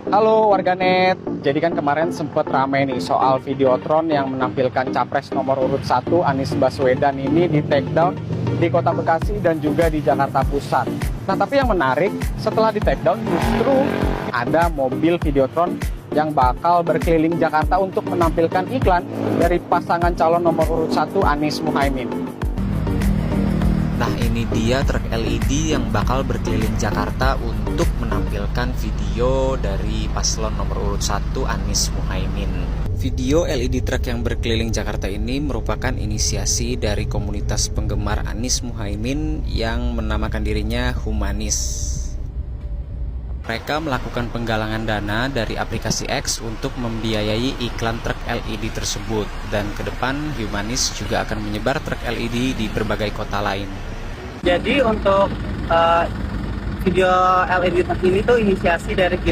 Halo warganet, jadi kan kemarin sempat ramai nih soal Videotron yang menampilkan capres nomor urut 1 Anies Baswedan ini di take down di Kota Bekasi dan juga di Jakarta Pusat. Nah tapi yang menarik, setelah di take down justru ada mobil Videotron yang bakal berkeliling Jakarta untuk menampilkan iklan dari pasangan calon nomor urut 1 Anies Muhaimin. Nah, ini dia truk LED yang bakal berkeliling Jakarta untuk menampilkan video dari paslon nomor urut 1 Anies Muhaimin. Video LED truk yang berkeliling Jakarta ini merupakan inisiasi dari komunitas penggemar Anies Muhaimin yang menamakan dirinya Humanis. Mereka melakukan penggalangan dana dari aplikasi X untuk membiayai iklan truk LED tersebut, dan ke depan Humanis juga akan menyebar truk LED di berbagai kota lain. Jadi untuk video LED ini tuh inisiasi dari kita